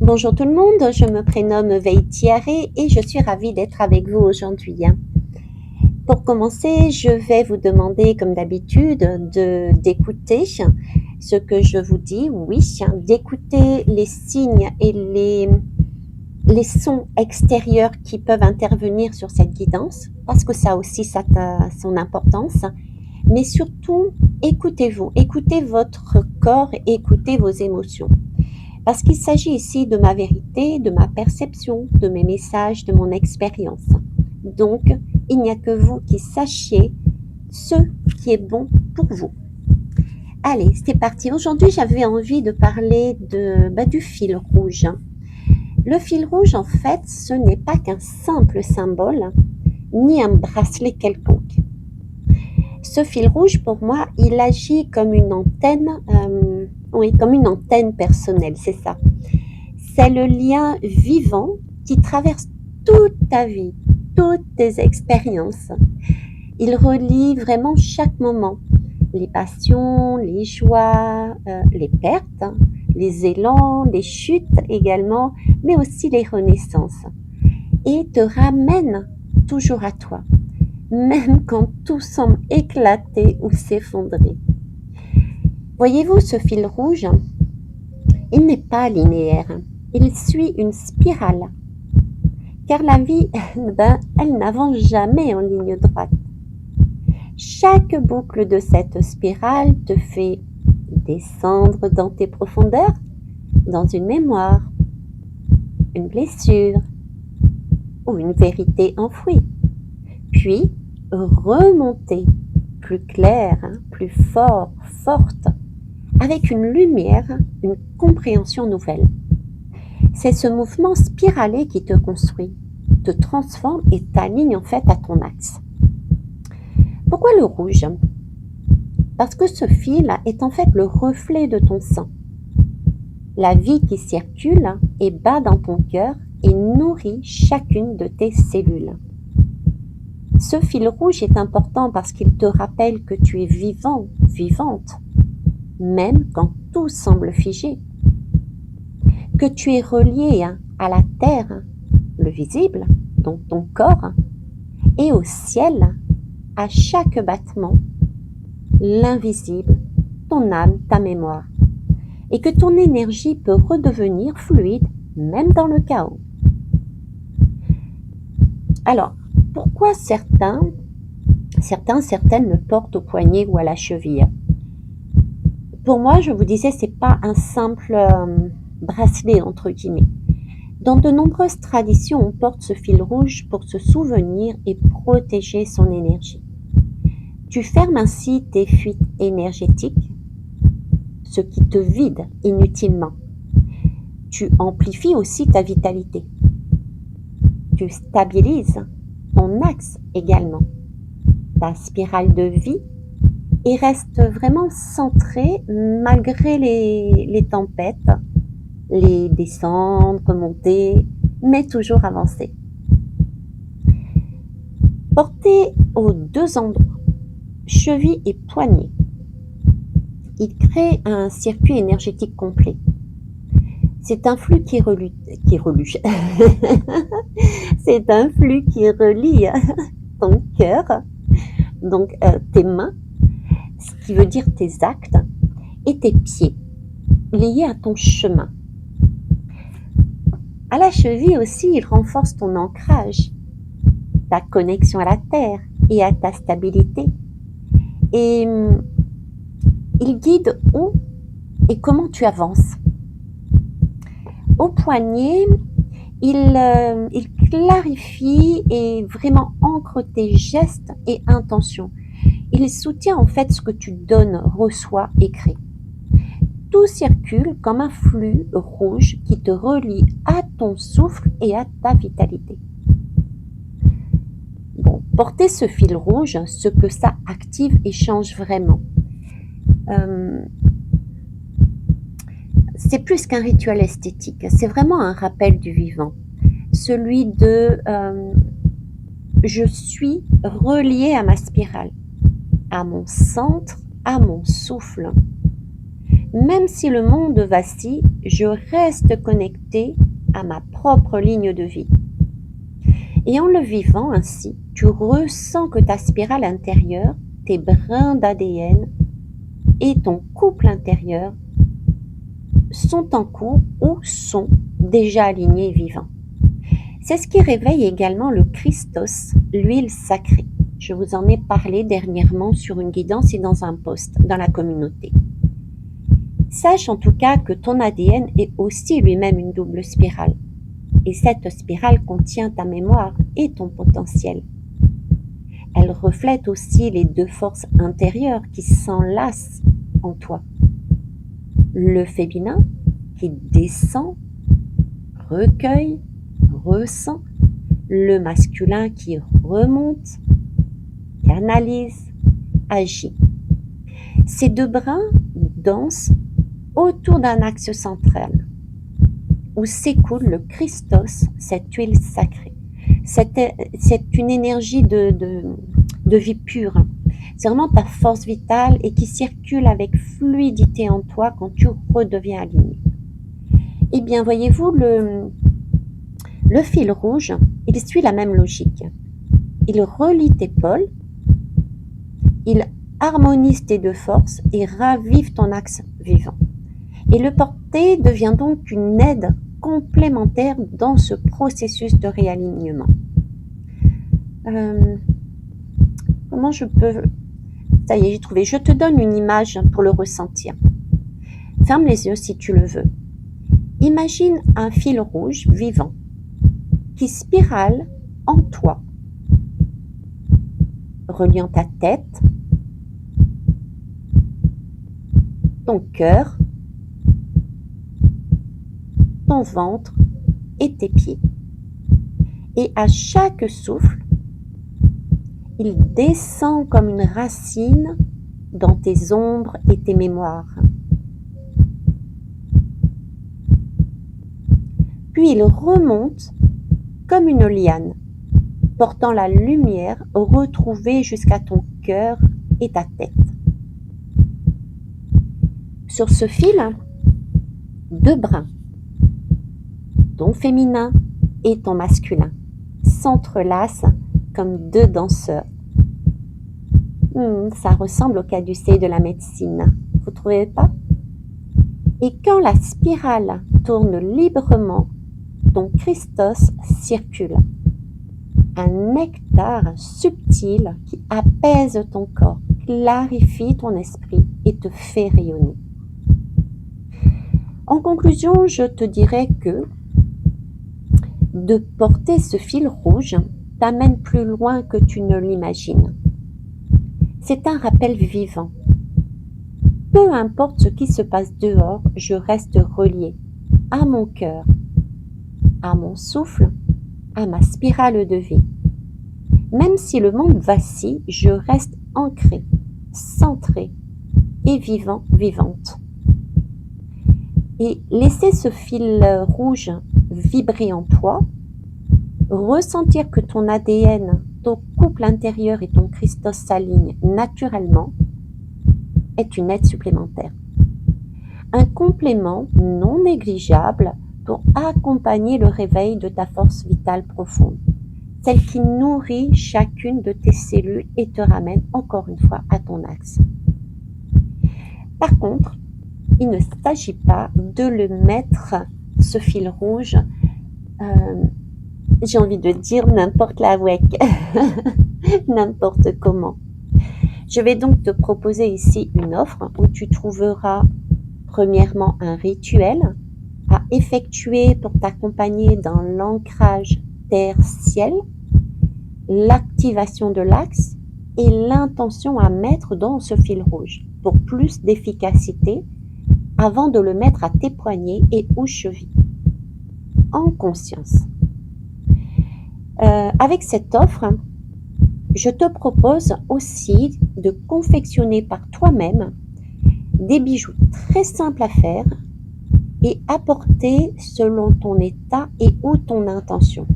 Bonjour tout le monde, je me prénomme Veitiaré et je suis ravie d'être avec vous aujourd'hui. Pour commencer, je vais vous demander, comme d'habitude, d'écouter ce que je vous dis, oui, d'écouter les signes et les sons extérieurs qui peuvent intervenir sur cette guidance, parce que ça aussi, ça a son importance. Mais surtout, écoutez-vous, écoutez votre corps, écoutez vos émotions. Parce qu'il s'agit ici de ma vérité, de ma perception, de mes messages, de mon expérience. Donc, il n'y a que vous qui sachiez ce qui est bon pour vous. Allez, c'est parti. Aujourd'hui, j'avais envie de parler du fil rouge. Le fil rouge, en fait, ce n'est pas qu'un simple symbole, ni un bracelet quelconque. Ce fil rouge, pour moi, il agit comme une antenne, comme une antenne personnelle, c'est ça. C'est le lien vivant qui traverse toute ta vie, toutes tes expériences. Il relie vraiment chaque moment, les passions, les joies, les pertes, les élans, les chutes également, mais aussi les renaissances. Et te ramène toujours à toi, même quand tout semble éclater ou s'effondrer. Voyez-vous, ce fil rouge, il n'est pas linéaire, il suit une spirale. Car la vie, elle n'avance jamais en ligne droite. Chaque boucle de cette spirale te fait descendre dans tes profondeurs, dans une mémoire, une blessure ou une vérité enfouie. Puis remonter plus claire, plus fort, forte, avec une lumière, une compréhension nouvelle. C'est ce mouvement spiralé qui te construit, te transforme et t'aligne en fait à ton axe. Pourquoi le rouge? Parce que ce fil est en fait le reflet de ton sang. La vie qui circule et bat dans ton cœur et nourrit chacune de tes cellules. Ce fil rouge est important parce qu'il te rappelle que tu es vivant, vivante, même quand tout semble figé. Que tu es relié à la terre, le visible, donc ton corps, et au ciel, à chaque battement, l'invisible, ton âme, ta mémoire, et que ton énergie peut redevenir fluide, même dans le chaos. Alors, pourquoi certaines le portent au poignet ou à la cheville? Pour moi, je vous disais, c'est pas un simple bracelet, entre guillemets. Dans de nombreuses traditions, on porte ce fil rouge pour se souvenir et protéger son énergie. Tu fermes ainsi tes fuites énergétiques, ce qui te vide inutilement. Tu amplifies aussi ta vitalité. Tu stabilises ton axe également, ta spirale de vie, et reste vraiment centré malgré les tempêtes, les descendre, remonter, mais toujours avancer. Porté aux deux endroits, cheville et poignet, il crée un circuit énergétique complet. C'est un flux qui relie c'est un flux qui relie ton cœur, donc tes mains, ce qui veut dire tes actes, et tes pieds, liés à ton chemin. À la cheville aussi, il renforce ton ancrage, ta connexion à la terre et à ta stabilité. Et il guide où et comment tu avances. Au poignet, il clarifie et vraiment ancre tes gestes et intentions. Il soutient en fait ce que tu donnes, reçois et crées. Tout circule comme un flux rouge qui te relie à ton souffle et à ta vitalité. Bon, porter ce fil rouge, ce que ça active et change vraiment. C'est plus qu'un rituel esthétique, c'est vraiment un rappel du vivant. Celui de je suis relié à ma spirale, à mon centre, à mon souffle. Même si le monde vacille, je reste connecté à ma propre ligne de vie. Et en le vivant ainsi, tu ressens que ta spirale intérieure, tes brins d'ADN et ton couple intérieur sont en cours ou sont déjà alignés et vivants. C'est ce qui réveille également le Christos, l'huile sacrée. Je vous en ai parlé dernièrement sur une guidance et dans un post dans la communauté. Sache en tout cas que ton ADN est aussi lui-même une double spirale. Et cette spirale contient ta mémoire et ton potentiel. Elle reflète aussi les deux forces intérieures qui s'enlacent en toi. Le féminin qui descend, recueille, ressent. Le masculin qui remonte, canalise, agit. Ces deux brins dansent autour d'un axe central où s'écoule le Christos, cette huile sacrée. C'est une énergie de vie pure. C'est vraiment ta force vitale et qui circule avec fluidité en toi quand tu redeviens aligné. Eh bien, voyez-vous, le fil rouge, il suit la même logique. Il relie tes pôles, il harmonise tes deux forces et ravive ton axe vivant. Et le porter devient donc une aide complémentaire dans ce processus de réalignement. Comment je peux... Ça y est, j'ai trouvé. Je te donne une image pour le ressentir. Ferme les yeux si tu le veux. Imagine un fil rouge vivant qui spirale en toi, reliant ta tête, ton cœur, ton ventre et tes pieds. Et à chaque souffle, il descend comme une racine dans tes ombres et tes mémoires. Puis il remonte comme une liane, portant la lumière retrouvée jusqu'à ton cœur et ta tête. Sur ce fil, deux brins, ton féminin et ton masculin, s'entrelacent comme deux danseurs. Ça ressemble au caducée de la médecine, vous trouvez pas? Et quand la spirale tourne librement, ton Christos circule. Un nectar subtil qui apaise ton corps, clarifie ton esprit et te fait rayonner. En conclusion, je te dirais que de porter ce fil rouge t'amène plus loin que tu ne l'imagines. C'est un rappel vivant. Peu importe ce qui se passe dehors, je reste relié à mon cœur, à mon souffle, à ma spirale de vie. Même si le monde vacille, je reste ancré, centré et vivant, vivante. Et laisser ce fil rouge vibrer en toi, ressentir que ton ADN, ton couple intérieur et ton Christos s'alignent naturellement, est une aide supplémentaire. Un complément non négligeable pour accompagner le réveil de ta force vitale profonde, celle qui nourrit chacune de tes cellules et te ramène encore une fois à ton axe. Par contre, il ne s'agit pas de le mettre, ce fil rouge, j'ai envie de dire n'importe la avec, n'importe comment. Je vais donc te proposer ici une offre où tu trouveras premièrement un rituel à effectuer pour t'accompagner dans l'ancrage terre-ciel, l'activation de l'axe et l'intention à mettre dans ce fil rouge pour plus d'efficacité avant de le mettre à tes poignets et aux chevilles, en conscience. Avec cette offre, je te propose aussi de confectionner par toi-même des bijoux très simples à faire et à porter selon ton état et ou ton intention.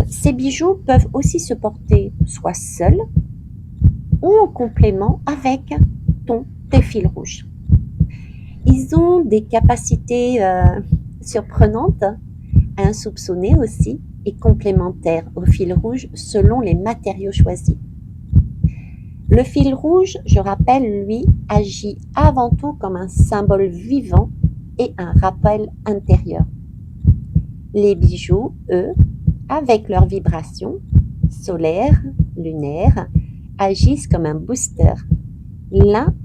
Ces bijoux peuvent aussi se porter soit seuls ou en complément avec tes fils rouges. Ils ont des capacités surprenantes, insoupçonnées aussi, et complémentaires au fil rouge selon les matériaux choisis. Le fil rouge, je rappelle, lui, agit avant tout comme un symbole vivant et un rappel intérieur. Les bijoux, eux, avec leur vibration solaire, lunaire, agissent comme un booster. L'un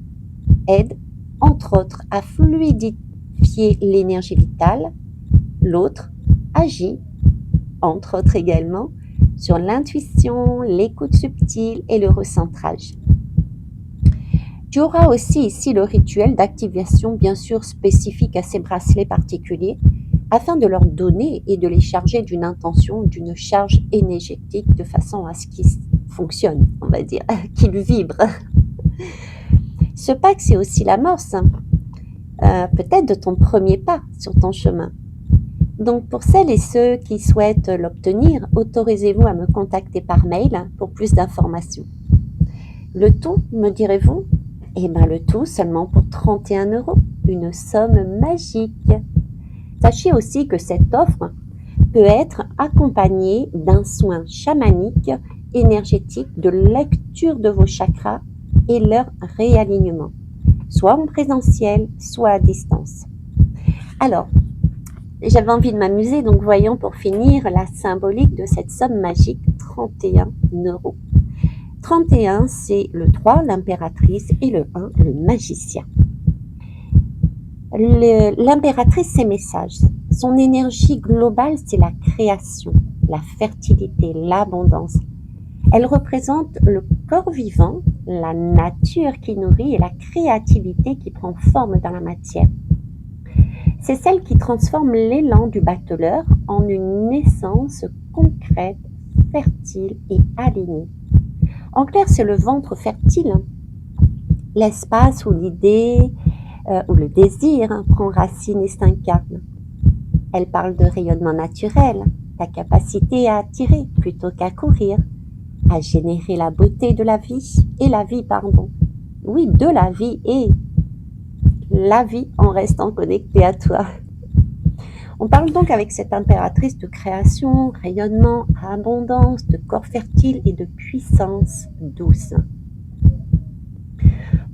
aide, entre autres, à fluidifier l'énergie vitale, l'autre agit, entre autres également, sur l'intuition, l'écoute subtile et le recentrage. Tu auras aussi ici le rituel d'activation bien sûr spécifique à ces bracelets particuliers afin de leur donner et de les charger d'une intention, d'une charge énergétique de façon à ce qu'ils fonctionnent, on va dire, qu'ils vibrent. Ce pack, c'est aussi l'amorce, peut-être de ton premier pas sur ton chemin. Donc pour celles et ceux qui souhaitent l'obtenir, autorisez-vous à me contacter par mail pour plus d'informations. Le tout, me direz-vous? Eh bien le tout seulement pour 31 €, une somme magique. Sachez aussi que cette offre peut être accompagnée d'un soin chamanique, énergétique, de lecture de vos chakras et leur réalignement, soit en présentiel, soit à distance. Alors, j'avais envie de m'amuser, donc voyons pour finir la symbolique de cette somme magique, 31 €. 31, c'est le 3, l'impératrice, et le 1, le magicien. L'impératrice, ses messages. Son énergie globale, c'est la création, la fertilité, l'abondance. Elle représente le corps vivant, la nature qui nourrit et la créativité qui prend forme dans la matière. C'est celle qui transforme l'élan du battleur en une naissance concrète, fertile et alignée. En clair, c'est le ventre fertile, l'espace où l'idée où le désir prend racine et s'incarne. Elle parle de rayonnement naturel, ta capacité à attirer plutôt qu'à courir, à générer la beauté de la vie et la vie, pardon. Oui, de la vie et la vie en restant connecté à toi. On parle donc avec cette impératrice de création, rayonnement, abondance, de corps fertile et de puissance douce.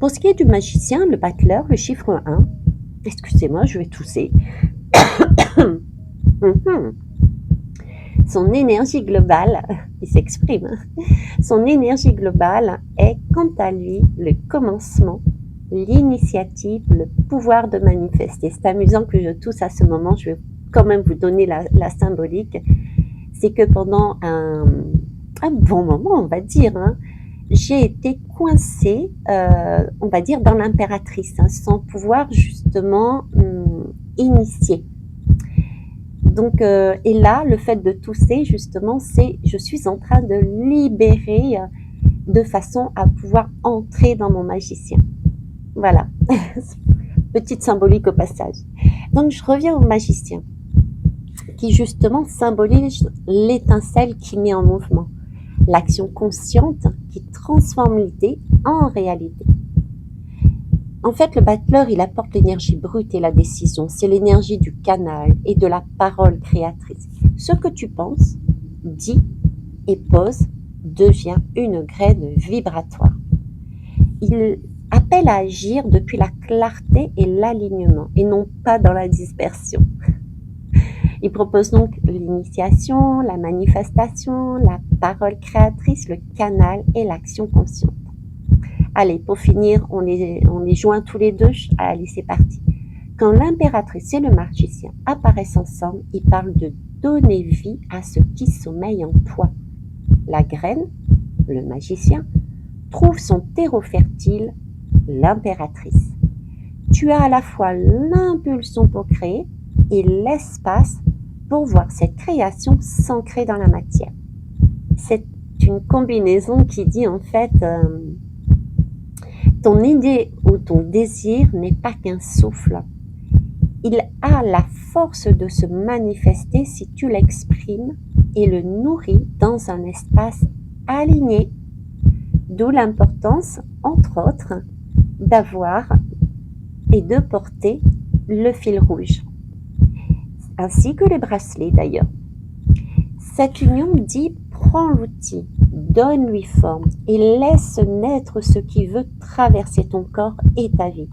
Pour ce qui est du magicien, le battleur, le chiffre 1, excusez-moi, je vais tousser. Son énergie globale, il s'exprime, son énergie globale est quant à lui le commencement, l'initiative, le pouvoir de manifester. C'est amusant que je tousse à ce moment, je vais quand même vous donner la symbolique. C'est que pendant un bon moment, on va dire, j'ai été coincée, on va dire, dans l'impératrice, sans pouvoir justement initier. Donc, et là, le fait de tousser, justement, c'est je suis en train de libérer de façon à pouvoir entrer dans mon magicien. Voilà, petite symbolique au passage. Donc, je reviens au magicien, qui justement symbolise l'étincelle qui met en mouvement, l'action consciente qui transforme l'idée en réalité. En fait, le battleur, il apporte l'énergie brute et la décision. C'est l'énergie du canal et de la parole créatrice. Ce que tu penses, dis et poses devient une graine vibratoire. Il appelle à agir depuis la clarté et l'alignement et non pas dans la dispersion. Il propose donc l'initiation, la manifestation, la parole créatrice, le canal et l'action consciente. Allez, pour finir, on les joint tous les deux. Allez, c'est parti. Quand l'impératrice et le magicien apparaissent ensemble, ils parlent de donner vie à ce qui sommeille en toi. La graine, le magicien, trouve son terreau fertile, l'impératrice. Tu as à la fois l'impulsion pour créer et l'espace pour voir cette création s'ancrer dans la matière. C'est une combinaison qui dit en fait... ton idée ou ton désir n'est pas qu'un souffle. Il a la force de se manifester si tu l'exprimes et le nourris dans un espace aligné. D'où l'importance, entre autres, d'avoir et de porter le fil rouge, ainsi que les bracelets d'ailleurs. Cette union dit: prends l'outil, donne-lui forme et laisse naître ce qui veut traverser ton corps et ta vie.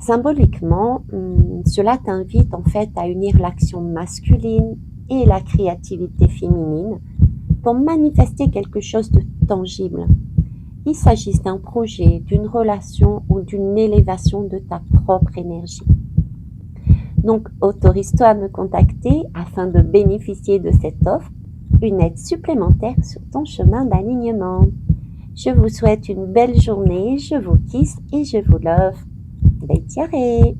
Symboliquement, cela t'invite en fait à unir l'action masculine et la créativité féminine pour manifester quelque chose de tangible. Qu'il s'agisse d'un projet, d'une relation ou d'une élévation de ta propre énergie. Donc, autorise-toi à me contacter afin de bénéficier de cette offre, une aide supplémentaire sur ton chemin d'alignement. Je vous souhaite une belle journée, je vous kiss et je vous love. Beitia Ré.